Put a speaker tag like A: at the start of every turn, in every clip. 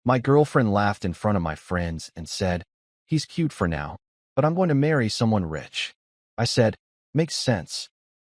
A: My girlfriend laughed in front of my friends and said, "He's cute for now, but I'm going to marry someone rich." I said, "Makes sense."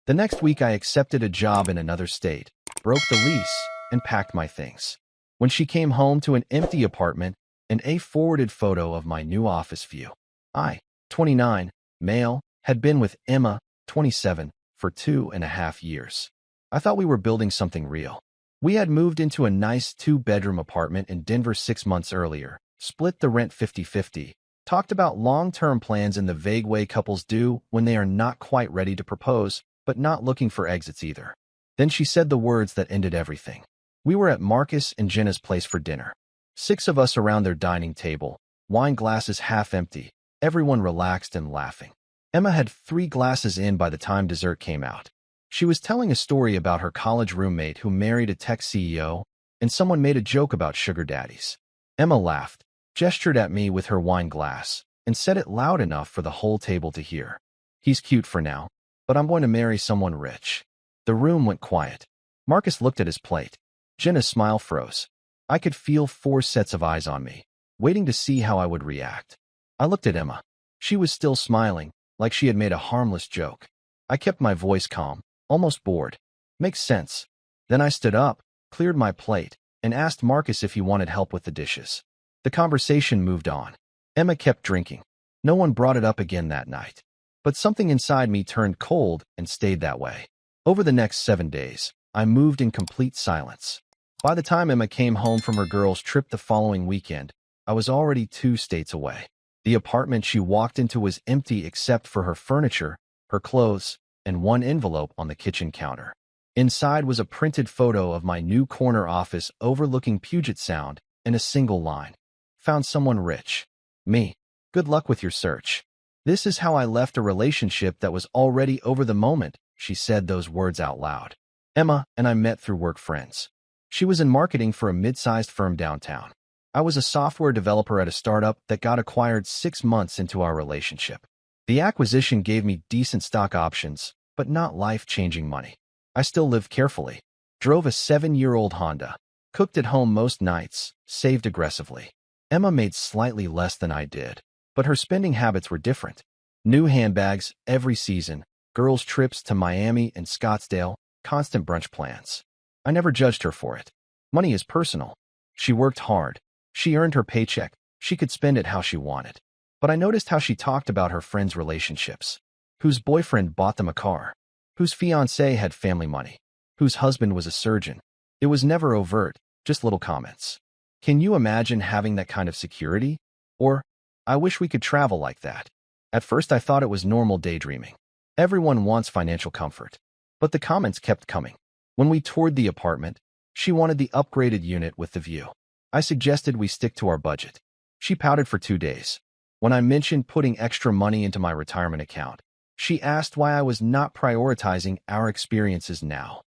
A: The next week I accepted a job in another state, broke the lease, and packed my things. When she came home to an empty apartment, and a forwarded photo of my new office view. I, 29, male, had been with Emma, 27, for 2.5 years. I thought we were building something real. We had moved into a nice 2-bedroom apartment in Denver 6 months earlier, split the rent 50-50, talked about long-term plans in the vague way couples do when they are not quite ready to propose, but not looking for exits either. Then she said the words that ended everything. We were at Marcus and Jenna's place for dinner. 6 of us around their dining table, wine glasses half empty, everyone relaxed and laughing. Emma had 3 glasses in by the time dessert came out. She was telling a story about her college roommate who married a tech CEO, and someone made a joke about sugar daddies. Emma laughed, gestured at me with her wine glass, and said it loud enough for the whole table to hear. "He's cute for now, but I'm going to marry someone rich." The room went quiet. Marcus looked at his plate. Jenna's smile froze. I could feel 4 sets of eyes on me, waiting to see how I would react. I looked at Emma. She was still smiling, like she had made a harmless joke. I kept my voice calm, almost bored. "Makes sense." Then I stood up, cleared my plate, and asked Marcus if he wanted help with the dishes. The conversation moved on. Emma kept drinking. No one brought it up again that night. But something inside me turned cold and stayed that way. Over the next 7 days, I moved in complete silence. By the time Emma came home from her girls' trip the following weekend, I was already 2 states away. The apartment she walked into was empty except for her furniture, her clothes, and 1 envelope on the kitchen counter. Inside was a printed photo of my new corner office overlooking Puget Sound and a single line. "Found someone rich. Me. Good luck with your search." "This is how I left a relationship that was already over the moment," she said those words out loud. Emma and I met through work friends. She was in marketing for a mid-sized firm downtown. I was a software developer at a startup that got acquired 6 months into our relationship. The acquisition gave me decent stock options, but not life-changing money. I still lived carefully, drove a 7-year-old Honda, cooked at home most nights, saved aggressively. Emma made slightly less than I did, but her spending habits were different. New handbags every season, girls' trips to Miami and Scottsdale, constant brunch plans. I never judged her for it. Money is personal. She worked hard. She earned her paycheck. She could spend it how she wanted. But I noticed how she talked about her friends' relationships. Whose boyfriend bought them a car. Whose fiancé had family money. Whose husband was a surgeon. It was never overt, just little comments. Can you imagine having that kind of security? Or, "I wish we could travel like that." At first I thought it was normal daydreaming. Everyone wants financial comfort. But the comments kept coming. When we toured the apartment, she wanted the upgraded unit with the view. I suggested we stick to our budget. She pouted for 2 days. When I mentioned putting extra money into my retirement account, she asked why I was not prioritizing our experiences now.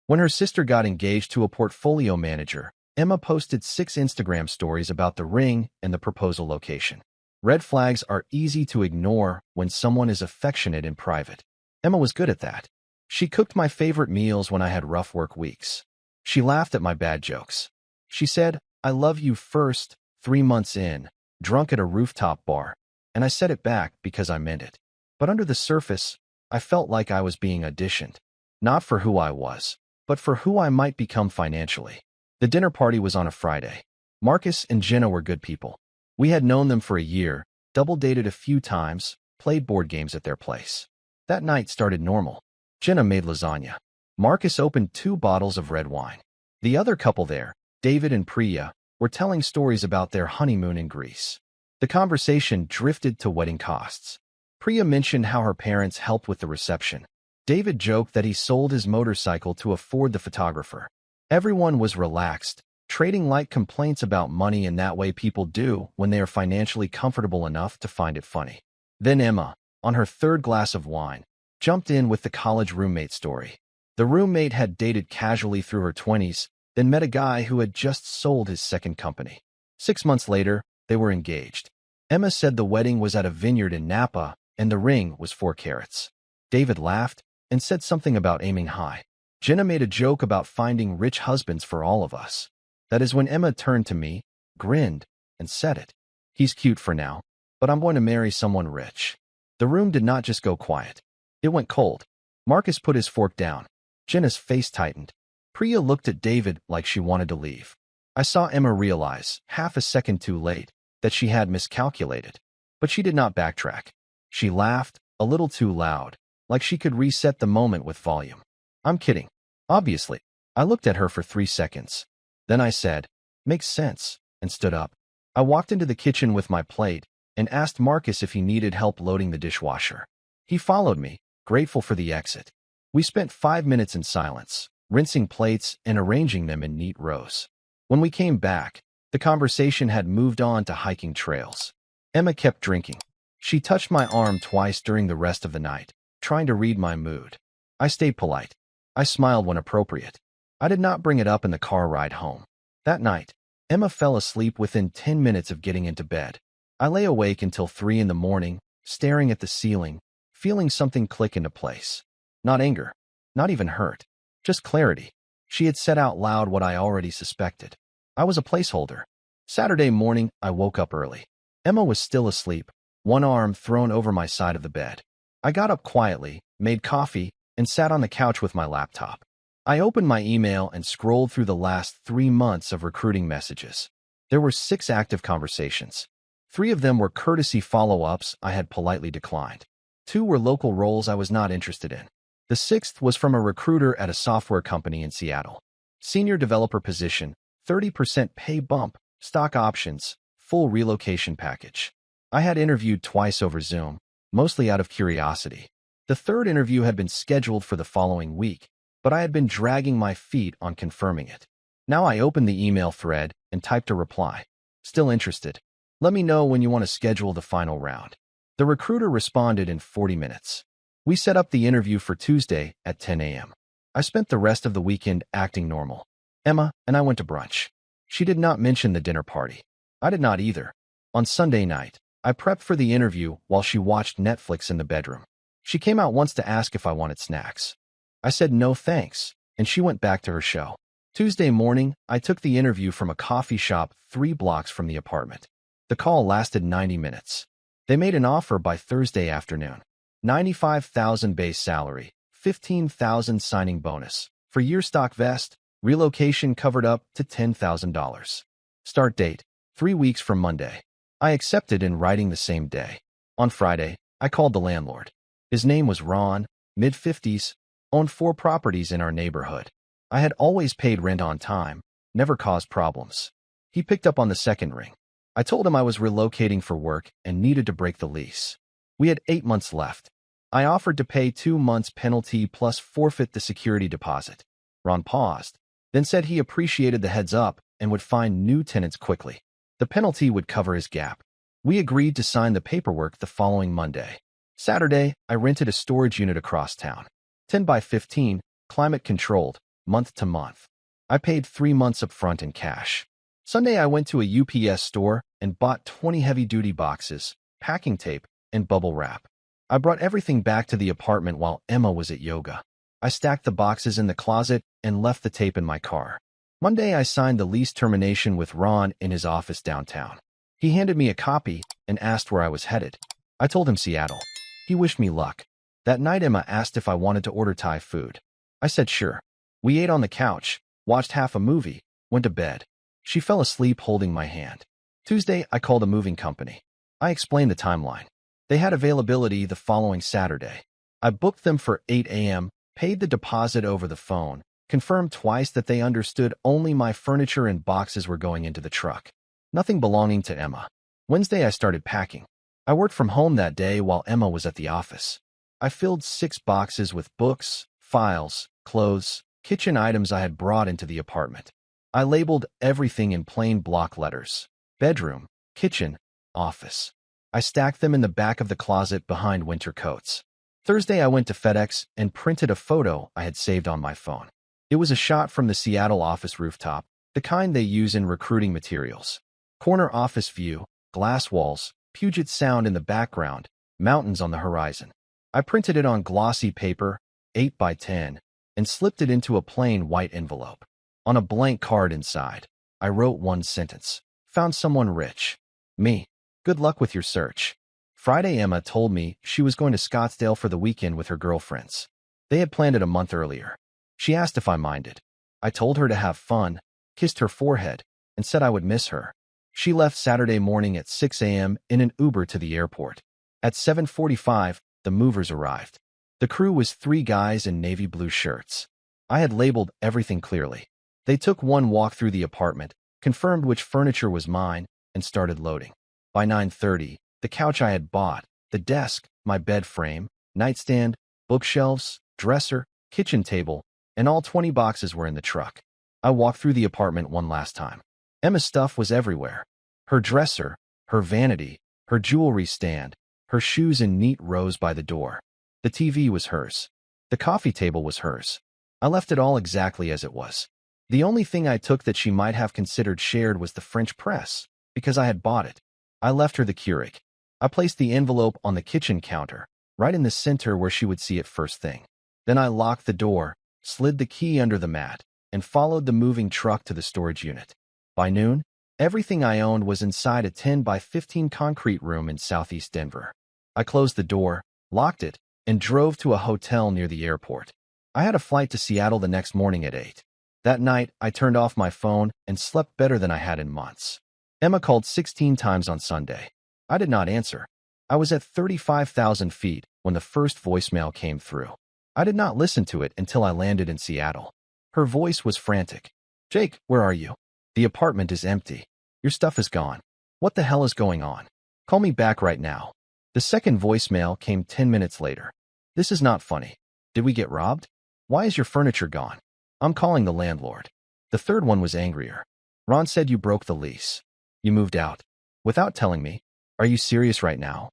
A: When her sister got engaged to a portfolio manager, Emma posted 6 Instagram stories about the ring and the proposal location. Red flags are easy to ignore when someone is affectionate in private. Emma was good at that. She cooked my favorite meals when I had rough work weeks. She laughed at my bad jokes. She said, "I love you" first, 3 months in, drunk at a rooftop bar, and I said it back because I meant it. But under the surface, I felt like I was being auditioned. Not for who I was, but for who I might become financially. The dinner party was on a Friday. Marcus and Jenna were good people. We had known them for a year, double-dated a few times, played board games at their place. That night started normal. Jenna made lasagna. Marcus opened 2 bottles of red wine. The other couple there, David and Priya, were telling stories about their honeymoon in Greece. The conversation drifted to wedding costs. Priya mentioned how her parents helped with the reception. David joked that he sold his motorcycle to afford the photographer. Everyone was relaxed, trading light complaints about money in that way people do when they are financially comfortable enough to find it funny. Then Emma, on her 3rd glass of wine, jumped in with the college roommate story. The roommate had dated casually through her 20s, then met a guy who had just sold his 2nd company. 6 months later, they were engaged. Emma said the wedding was at a vineyard in Napa, and the ring was 4 carats. David laughed and said something about aiming high. Jenna made a joke about finding rich husbands for all of us. That is when Emma turned to me, grinned, and said it. He's cute for now, but I'm going to marry someone rich. The room did not just go quiet. It went cold. Marcus put his fork down. Jenna's face tightened. Priya looked at David like she wanted to leave. I saw Emma realize, half a second too late, that she had miscalculated. But she did not backtrack. She laughed, a little too loud, like she could reset the moment with volume. I'm kidding. Obviously. I looked at her for 3 seconds. Then I said, makes sense, and stood up. I walked into the kitchen with my plate and asked Marcus if he needed help loading the dishwasher. He followed me, grateful for the exit. We spent 5 minutes in silence, rinsing plates and arranging them in neat rows. When we came back, the conversation had moved on to hiking trails. Emma kept drinking. She touched my arm twice during the rest of the night, trying to read my mood. I stayed polite. I smiled when appropriate. I did not bring it up in the car ride home. That night, Emma fell asleep within 10 minutes of getting into bed. I lay awake until 3 in the morning, staring at the ceiling, feeling something click into place. Not anger, not even hurt, just clarity. She had said out loud what I already suspected. I was a placeholder. Saturday morning, I woke up early. Emma was still asleep, one arm thrown over my side of the bed. I got up quietly, made coffee, and sat on the couch with my laptop. I opened my email and scrolled through the last 3 months of recruiting messages. There were 6 active conversations. 3 of them were courtesy follow-ups I had politely declined. 2 were local roles I was not interested in. The 6th was from a recruiter at a software company in Seattle. Senior developer position, 30% pay bump, stock options, full relocation package. I had interviewed twice over Zoom, mostly out of curiosity. The 3rd interview had been scheduled for the following week, but I had been dragging my feet on confirming it. Now I opened the email thread and typed a reply. Still interested. Let me know when you want to schedule the final round. The recruiter responded in 40 minutes. We set up the interview for Tuesday at 10 a.m. I spent the rest of the weekend acting normal. Emma and I went to brunch. She did not mention the dinner party. I did not either. On Sunday night, I prepped for the interview while she watched Netflix in the bedroom. She came out once to ask if I wanted snacks. I said no thanks, and she went back to her show. Tuesday morning, I took the interview from a coffee shop 3 blocks from the apartment. The call lasted 90 minutes. They made an offer by Thursday afternoon. $95,000 base salary, $15,000 signing bonus. For year stock vest, relocation covered up to $10,000. Start date, 3 weeks from Monday. I accepted in writing the same day. On Friday, I called the landlord. His name was Ron, mid-50s, owned 4 properties in our neighborhood. I had always paid rent on time, never caused problems. He picked up on the second ring. I told him I was relocating for work and needed to break the lease. We had 8 months left. I offered to pay 2 months penalty plus forfeit the security deposit. Ron paused, then said he appreciated the heads up and would find new tenants quickly. The penalty would cover his gap. We agreed to sign the paperwork the following Monday. Saturday, I rented a storage unit across town. 10 by 15, climate-controlled, month to month. I paid 3 months up front in cash. Sunday, I went to a UPS store and bought 20 heavy-duty boxes, packing tape, and bubble wrap. I brought everything back to the apartment while Emma was at yoga. I stacked the boxes in the closet and left the tape in my car. Monday, I signed the lease termination with Ron in his office downtown. He handed me a copy and asked where I was headed. I told him Seattle. He wished me luck. That night, Emma asked if I wanted to order Thai food. I said sure. We ate on the couch, watched half a movie, went to bed. She fell asleep holding my hand. Tuesday, I called a moving company. I explained the timeline. They had availability the following Saturday. I booked them for 8 a.m., paid the deposit over the phone, confirmed twice that they understood only my furniture and boxes were going into the truck. Nothing belonging to Emma. Wednesday, I started packing. I worked from home that day while Emma was at the office. I filled 6 boxes with books, files, clothes, kitchen items I had brought into the apartment. I labeled everything in plain block letters: bedroom, kitchen, office. I stacked them in the back of the closet behind winter coats. Thursday, I went to FedEx and printed a photo I had saved on my phone. It was a shot from the Seattle office rooftop, the kind they use in recruiting materials. Corner office view, glass walls, Puget Sound in the background, mountains on the horizon. I printed it on glossy paper, 8 by 10, and slipped it into a plain white envelope. On a blank card inside, I wrote one sentence: Found someone rich. Me. Good luck with your search. Friday, Emma told me she was going to Scottsdale for the weekend with her girlfriends. They had planned it a month earlier. She asked if I minded. I told her to have fun, kissed her forehead, and said I would miss her. She left Saturday morning at 6 a.m. in an Uber to the airport. At 7:45, the movers arrived. The crew was 3 guys in navy blue shirts. I had labeled everything clearly. They took one walk through the apartment, confirmed which furniture was mine, and started loading. By 9:30, the couch I had bought, the desk, my bed frame, nightstand, bookshelves, dresser, kitchen table, and all 20 boxes were in the truck. I walked through the apartment one last time. Emma's stuff was everywhere. Her dresser, her vanity, her jewelry stand, her shoes in neat rows by the door. The TV was hers. The coffee table was hers. I left it all exactly as it was. The only thing I took that she might have considered shared was the French press, because I had bought it. I left her the Keurig. I placed the envelope on the kitchen counter, right in the center where she would see it first thing. Then I locked the door, slid the key under the mat, and followed the moving truck to the storage unit. By noon, everything I owned was inside a 10 by 15 concrete room in southeast Denver. I closed the door, locked it, and drove to a hotel near the airport. I had a flight to Seattle the next morning at 8. That night, I turned off my phone and slept better than I had in months. Emma called 16 times on Sunday. I did not answer. I was at 35,000 feet when the first voicemail came through. I did not listen to it until I landed in Seattle. Her voice was frantic. "Jake, where are you? The apartment is empty. Your stuff is gone. What the hell is going on? Call me back right now." The second voicemail came 10 minutes later. "This is not funny. Did we get robbed? Why is your furniture gone? I'm calling the landlord." The third one was angrier. "Ron said you broke the lease. You moved out. Without telling me. Are you serious right now?"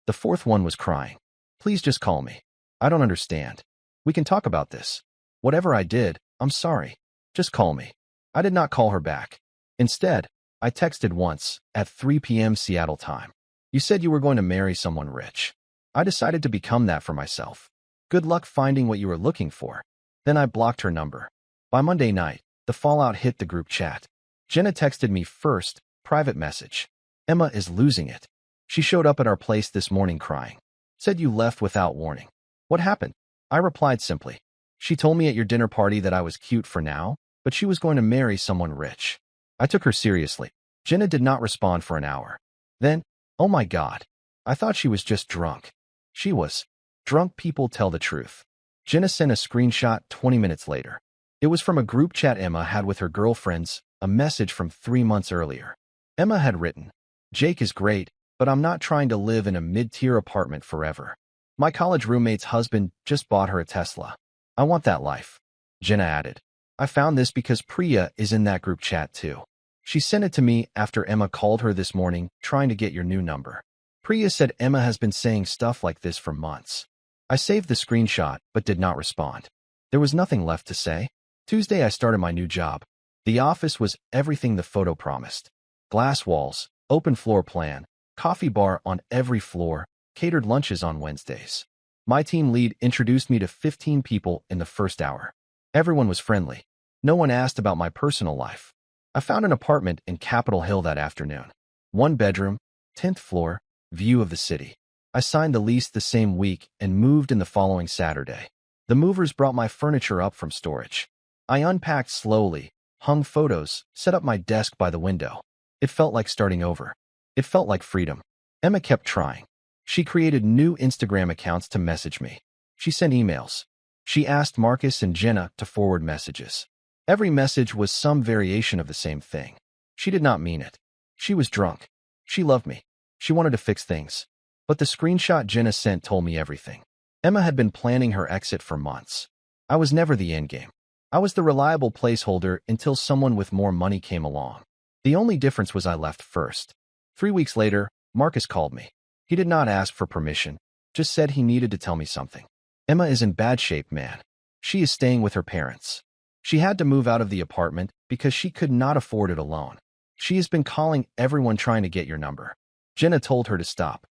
A: The fourth one was crying. "Please just call me. I don't understand. We can talk about this. Whatever I did, I'm sorry. Just call me." I did not call her back. Instead, I texted once, at 3 p.m. Seattle time. "You said you were going to marry someone rich. I decided to become that for myself. Good luck finding what you were looking for." Then I blocked her number. By Monday night, the fallout hit the group chat. Jenna texted me first, private message. "Emma is losing it. She showed up at our place this morning crying. Said you left without warning. What happened?" I replied simply. "She told me at your dinner party that I was cute for now, but she was going to marry someone rich." I took her seriously. Jenna did not respond for an hour. Then, oh my God, I thought she was just drunk. She was. Drunk people tell the truth. Jenna sent a screenshot 20 minutes later. It was from a group chat Emma had with her girlfriends, a message from 3 months earlier. Emma had written, "Jake is great, but I'm not trying to live in a mid-tier apartment forever. My college roommate's husband just bought her a Tesla. I want that life." Jenna added, "I found this because Priya is in that group chat too. She sent it to me after Emma called her this morning trying to get your new number. Priya said Emma has been saying stuff like this for months." I saved the screenshot but did not respond. There was nothing left to say. Tuesday I started my new job. The office was everything the photo promised. Glass walls, open floor plan, coffee bar on every floor, catered lunches on Wednesdays. My team lead introduced me to 15 people in the first hour. Everyone was friendly. No one asked about my personal life. I found an apartment in Capitol Hill that afternoon. 1 bedroom, 10th floor, view of the city. I signed the lease the same week and moved in the following Saturday. The movers brought my furniture up from storage. I unpacked slowly, hung photos, set up my desk by the window. It felt like starting over. It felt like freedom. Emma kept trying. She created new Instagram accounts to message me. She sent emails. She asked Marcus and Jenna to forward messages. Every message was some variation of the same thing. She did not mean it. She was drunk. She loved me. She wanted to fix things. But the screenshot Jenna sent told me everything. Emma had been planning her exit for months. I was never the endgame. I was the reliable placeholder until someone with more money came along. The only difference was I left first. 3 weeks later, Marcus called me. He did not ask for permission, just said he needed to tell me something. "Emma is in bad shape, man. She is staying with her parents. She had to move out of the apartment because she could not afford it alone. She has been calling everyone trying to get your number." Jenna told her to stop.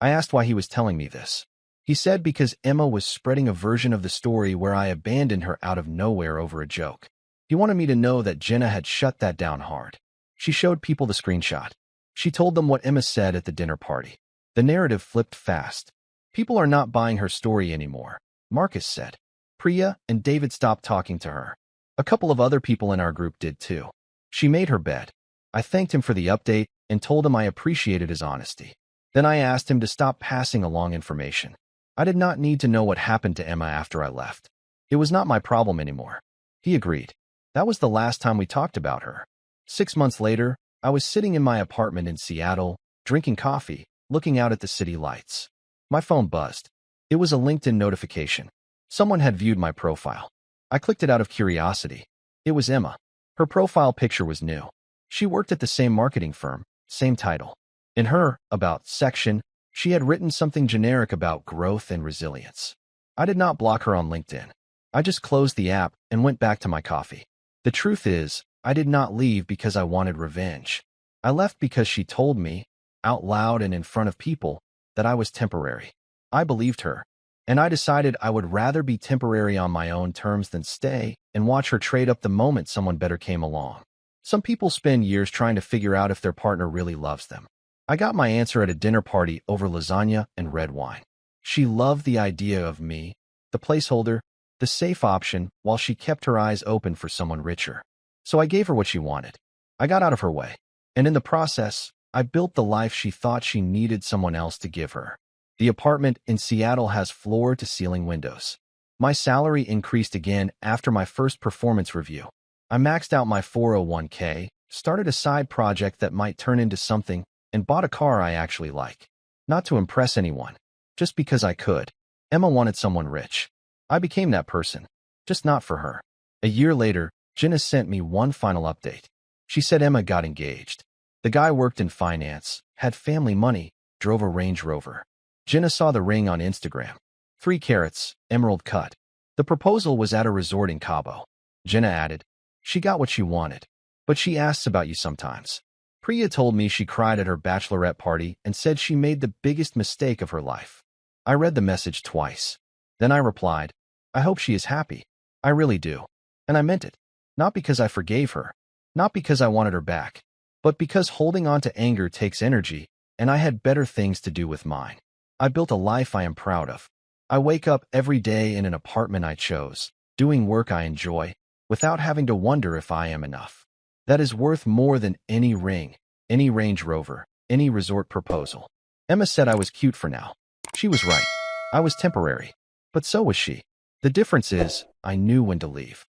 A: I asked why he was telling me this. He said because Emma was spreading a version of the story where I abandoned her out of nowhere over a joke. He wanted me to know that Jenna had shut that down hard. She showed people the screenshot. She told them what Emma said at the dinner party. The narrative flipped fast. People are not buying her story anymore, Marcus said. Priya and David stopped talking to her. A couple of other people in our group did too. She made her bed. I thanked him for the update and told him I appreciated his honesty. Then I asked him to stop passing along information. I did not need to know what happened to Emma after I left. It was not my problem anymore. He agreed. That was the last time we talked about her. 6 months later, I was sitting in my apartment in Seattle, drinking coffee, looking out at the city lights. My phone buzzed. It was a LinkedIn notification. Someone had viewed my profile. I clicked it out of curiosity. It was Emma. Her profile picture was new. She worked at the same marketing firm, same title. In her About section, she had written something generic about growth and resilience. I did not block her on LinkedIn. I just closed the app and went back to my coffee. The truth is, I did not leave because I wanted revenge. I left because she told me, out loud and in front of people, that I was temporary. I believed her, and I decided I would rather be temporary on my own terms than stay and watch her trade up the moment someone better came along. Some people spend years trying to figure out if their partner really loves them. I got my answer at a dinner party over lasagna and red wine. She loved the idea of me, the placeholder, the safe option, while she kept her eyes open for someone richer. So I gave her what she wanted. I got out of her way. And in the process, I built the life she thought she needed someone else to give her. The apartment in Seattle has floor-to-ceiling windows. My salary increased again after my first performance review. I maxed out my 401k, started a side project that might turn into something, and bought a car I actually like. Not to impress anyone, just because I could. Emma wanted someone rich. I became that person, just not for her. A year later, Jenna sent me one final update. She said Emma got engaged. The guy worked in finance, had family money, drove a Range Rover. Jenna saw the ring on Instagram. 3 carats, emerald cut. The proposal was at a resort in Cabo. Jenna added, she got what she wanted, but she asks about you sometimes. Priya told me she cried at her bachelorette party and said she made the biggest mistake of her life. I read the message twice. Then I replied, I hope she is happy. I really do. And I meant it. Not because I forgave her. Not because I wanted her back. But because holding on to anger takes energy, and I had better things to do with mine. I built a life I am proud of. I wake up every day in an apartment I chose, doing work I enjoy, without having to wonder if I am enough. That is worth more than any ring, any Range Rover, any resort proposal. Emma said I was cute for now. She was right. I was temporary. But so was she. The difference is, I knew when to leave.